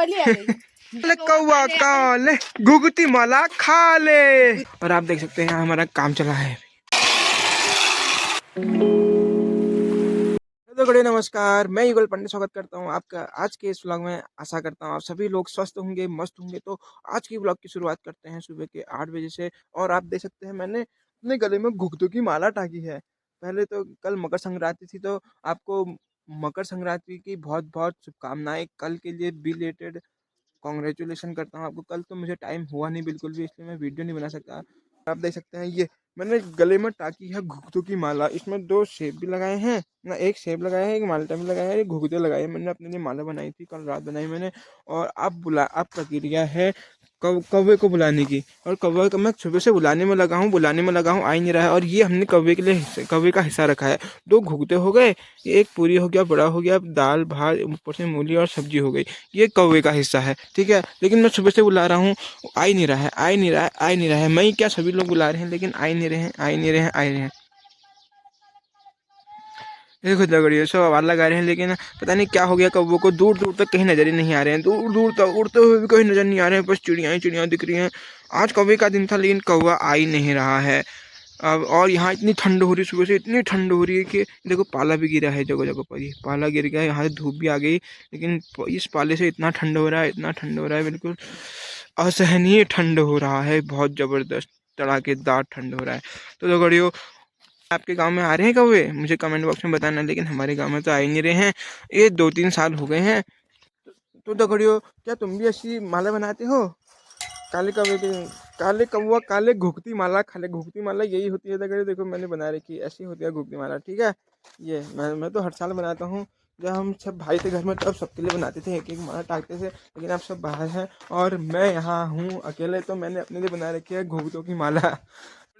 करौली आ गई। ले कौवा काले घुघती माला खा ले। और आप देख सकते हैं यहाँ हमारा काम चला है। तो गड़े नमस्कार, मैं युगल पंडित स्वागत करता हूँ आपका आज के इस व्लॉग में। आशा करता हूँ आप सभी लोग स्वस्थ होंगे, मस्त होंगे। तो आज की व्लॉग की शुरुआत करते हैं सुबह के 8 बजे से। और आप देख सकते हैं मैंने अपने गले में घुघतों की माला टाकी है। पहले तो कल मकर संक्रांति थी, तो आपको मकर संक्रांति की बहुत बहुत शुभकामनाएं। कल के लिए बिलेटेड कॉन्ग्रेचुलेशन करता हूँ आपको। कल तो मुझे टाइम हुआ नहीं बिल्कुल भी, इसलिए मैं वीडियो नहीं बना सकता। आप देख सकते हैं ये मैंने गले में टाकी है घुघतों की माला। इसमें 2 सेब भी लगाए हैं ना, एक सेब लगाया है, एक माल्टा भी लगाया है, एक घुघते लगाए हैं। मैंने अपने लिए माला बनाई थी, कल रात बनाई मैंने। और अब प्रक्रिया है कौवे को बुलाने की। और कौवे को मैं सुबह से बुलाने में लगा हूँ, आ ही नहीं रहा है। और ये हमने कौवे के लिए कौवे का हिस्सा रखा है। 2 घुघते हो गए, एक पूरी हो गया, बड़ा हो गया, दाल भात ऊपर से मूली और सब्जी हो गई। ये कौवे का हिस्सा है, ठीक है। लेकिन मैं सुबह से बुला रहा हूँ, आ ही नहीं रहा है, आ ही नहीं रहा है, आ ही नहीं रहा है। मैं ही क्या, सभी लोग बुला रहे हैं लेकिन आ ही नहीं रहे हैं, आ ही नहीं रहे हैं, आ ही नहीं रहे हैं। देखो दगड़ियों सब आवाज लगा रहे हैं, लेकिन पता नहीं क्या हो गया कौवों को। दूर दूर तक कहीं नजर ही नहीं आ रहे हैं, दूर दूर तक उड़ते हुए भी कहीं नजर नहीं आ रहे हैं। बस चिड़िया ही चिड़िया दिख रही हैं। आज कौवे का दिन था लेकिन कौवा आ ही नहीं रहा है। अब और यहाँ इतनी ठंड हो रही है, सुबह से इतनी ठंड हो रही है कि देखो पाला भी गिरा है जगह जगह पर। ये पाला गिर गया है, यहाँ से धूप भी आ गई, लेकिन इस पाले से इतना ठंड हो रहा है, इतना ठंड हो रहा है, बिल्कुल असहनीय ठंड हो रहा है। बहुत जबरदस्त तड़ाकेदार ठंड हो रहा है। तो दगड़ियों आपके गांव में आ रहे हैं कौवे, मुझे कमेंट बॉक्स में बताना। लेकिन हमारे गांव में तो आ ही नहीं रहे हैं, ये 2-3 साल हो गए हैं। तो दगड़ियों क्या तुम भी ऐसी माला बनाते हो? काले कौवे के, काले कौवा काले घुघती माला खाले। घुघती माला यही होती है दगड़ियों, देखो मैंने बना रखी है, ऐसी होती है घुघती माला, ठीक है। ये मैं तो हर साल बनाता हूँ। जब हम सब भाई थे घर में तब सबके लिए बनाते थे, एक एक माला टाकते थे। लेकिन आप सब बाहर हैं और मैं यहाँ हूँ अकेले, तो मैंने अपने लिए बना रखी है घुघतों की माला।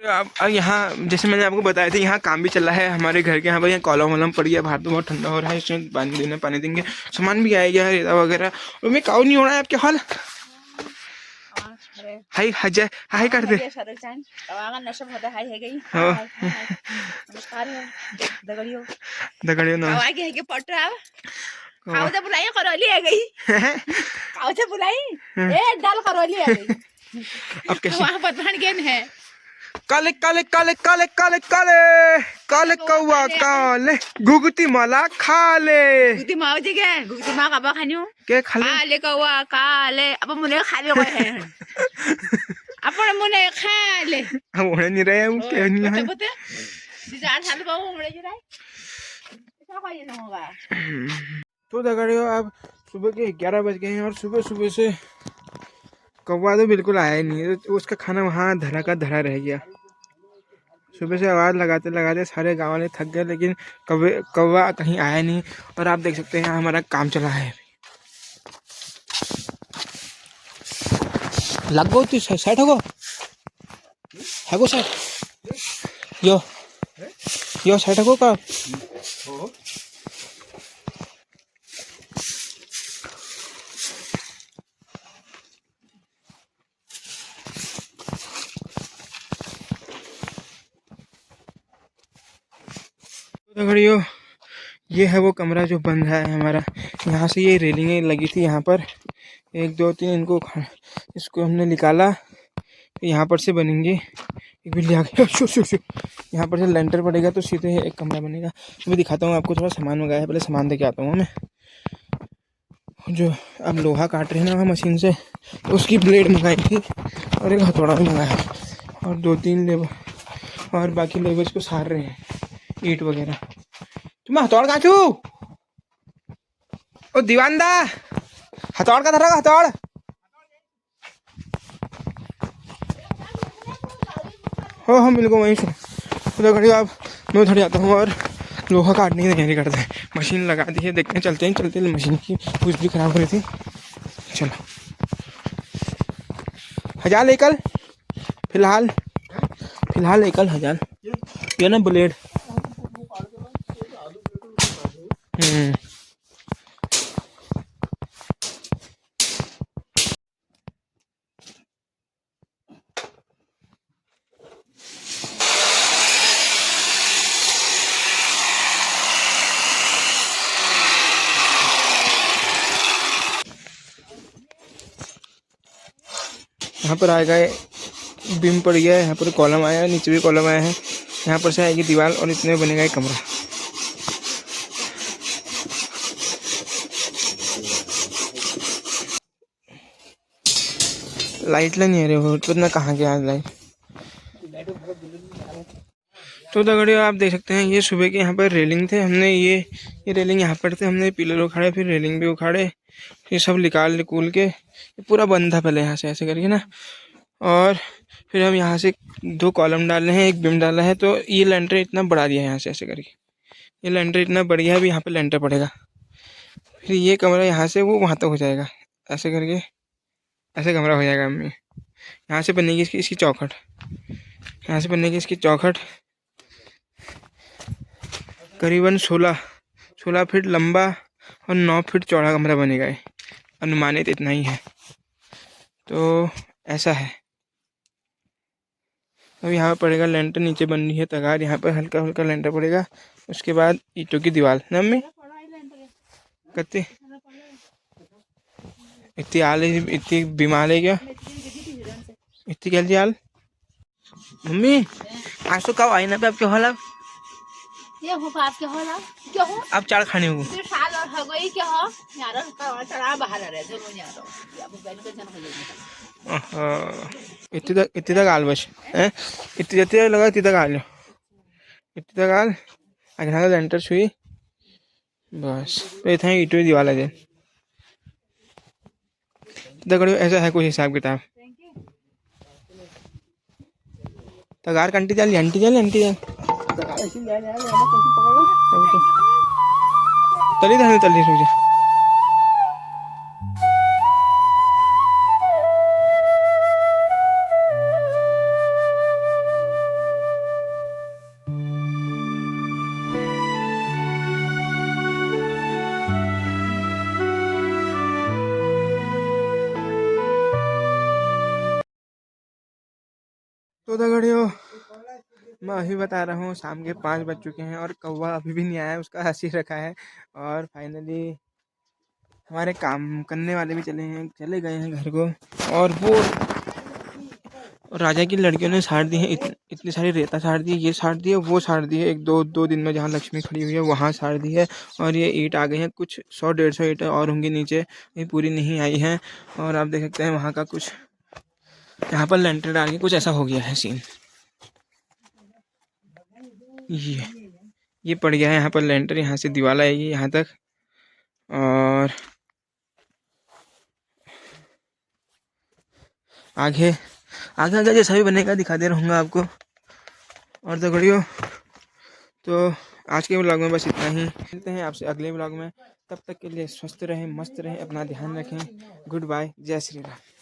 अब यहाँ जैसे मैंने आपको बताया था, यहाँ काम भी चल रहा है हमारे घर के यहाँ पर। यहाँ कॉलम वॉलम पड़ी है, बाहर तो बहुत ठंडा हो रहा है, इसमें पानी देंगे, सामान भी आएगा, रेता वगैरह। और मैं काऊ नहीं हो रहा है आपके हाल। हाय हजय हाय कर दे। दगड़ियों ना बुलाई करौली आ गई। बुलाई डाल करौली आ गई। अब कैसे वहाँ पर है काले काले काले काले काले काले काले कौवा काले घुघती माला खा ले। घुघती माँ जी के घुघती माँ कब खानियो के खा ले काले कौवा काले अब मुने खाली कोई है अपन मुने खा ले। हम उड़े नहीं रहे हैं, क्या नहीं है। पता दिजार साल बाबू उड़े जा रहा है, ऐसा कोई नहीं होगा। तो दगड़ियों अब सुबह के 11 बज गए हैं और सुबह सुबह से कौवा तो बिल्कुल आया ही नहीं है। तो उसका खाना वहाँ धरा का धरा रह गया। सुबह से आवाज़ लगाते लगाते सारे गाँव वाले थक गए, लेकिन कौवा कहीं आया नहीं। और आप देख सकते हैं यहाँ हमारा काम चला है। लग गो तू सेट हो गो है गो सेट यो सेट हो का। दगड़ियों ये है वो कमरा जो बन रहा है हमारा। यहाँ से ये रेलिंगें लगी थी, यहाँ पर 1 2 3 इसको हमने निकाला, यहाँ पर से बनेंगे। एक बिल्ली आ गई, यहाँ पर से लेंटर पड़ेगा तो सीधे एक कमरा बनेगा। मैं दिखाता हूँ आपको, थोड़ा सामान मंगाया है, पहले सामान दे के आता हूँ मैं। जो अब लोहा काट रहे हैं ना मशीन से, तो उसकी ब्लेड मंगाई थी और एक हथौड़ा भी मंगाया और 2-3 लेबर और बाकी लेबर्स को सार रहे हैं ईंट वगैरह। तुम हथौड़ कहाँ छू? ओ दीवानदा हथौड़ का धरा हथौड़। हो बिल्कुल वहीं से। तो घड़ी आप मैं उधर जाता हूँ और लोहा काटने की तैयारी करते हैं। मशीन लगा दी है, देखते हैं चलते मशीन की कुछ भी खराब हो रही थी। चलो 1000 एकल फिलहाल एकल 1000 ये ना ब्लेड। यहाँ पर आएगा बीम पड़ गया है, यहाँ पर कॉलम आया है, नीचे भी कॉलम आया है, यहाँ पर से आएगी दीवार और इतने में बनेगा एक कमरा। लाइट नहीं आ रही हो तो इतना कहाँ गया लाइट। तो दगड़ियों आप देख सकते हैं ये सुबह के यहाँ पर रेलिंग थे, हमने ये रेलिंग यहाँ पर थे, हमने पिलर उखाड़े, फिर रेलिंग भी उखाड़े, ये सब निकाल के पूरा बंद था पहले यहाँ से ऐसे करके ना, और फिर हम यहाँ से 2 कॉलम डाल रहे हैं, एक बीम डाला है। तो ये लेंटर इतना बढ़ा दिया है यहाँ से ऐसे करके, ये लेंटर इतना बढ़िया है, अभी यहाँ पे लेंटर पड़ेगा, फिर ये कमरा यहाँ से वो वहाँ तक हो जाएगा ऐसे करके, ऐसे कमरा हो जाएगा। हमें यहाँ से बनेगी इसकी चौखट, यहाँ से बनेगी इसकी चौखट, करीबन 16 फीट लंबा और 9 फीट चौड़ा कमरा बनेगा, ये अनुमानित इतना ही है। तो ऐसा है। अब यहाँ पर पड़ेगा लेंटर, नीचे बन रही है तगार, यहाँ पर हल्का हल्का लेंटर पड़ेगा, उसके बाद ईंटों की दीवार ना मम्मी कत्ती इतनी आल इतनी बीमार है क्या, इतनी जल्दी आल मम्मी आज तो कब आई ना पे आपके हॉल ये हो बाप के होला क्यों हो आप चार खाने हो फिर साल और हो गई क्या हो यार का चढ़ा बाहर रहे दोनों यार अब बैठ के जन हो जाएगा इतनी तक आल बस हैं, इतनी जल्दी लगा इतनी तक आल, इतनी तक आल आगे लेंटर छुई बस। तो इतना ही ईंटों की दीवार है दगड़ियों, ऐसा है कुछ हिसाब किताब। तगार कंटी जाली अंटी जाल तली तली रुक जा। तो दगड़ियों मैं अभी बता रहा हूँ, शाम के 5 बज चुके हैं और कौवा अभी भी नहीं आया, उसका हंसी रखा है। और फाइनली हमारे काम करने वाले भी चले गए हैं घर को, और वो राजा की लड़कियों ने साड़ दी है, इतनी सारी रेता साड़ दी है, ये साड़ दी है, वो साड़ दी है, एक दो दिन में जहाँ लक्ष्मी खड़ी हुई है वहाँ साड़ दी है। और ये ईंट आ गई हैं, कुछ 100-150 ईंट और होंगी नीचे, ये पूरी नहीं आई हैं। और आप देख सकते हैं वहाँ का कुछ, यहाँ पर लेंटर डाल के कुछ ऐसा हो गया है सीन, ये पड़ गया है यहाँ पर लेंटर, यहाँ से दीवार आएगी यहाँ तक, और आगे जैसा भी बनेगा दिखा दे रहूँगा आपको। और दगड़ियों तो आज के व्लॉग में बस इतना ही, मिलते हैं आपसे अगले व्लॉग में, तब तक के लिए स्वस्थ रहें, मस्त रहें, अपना ध्यान रखें। गुड बाय, जय श्री राम।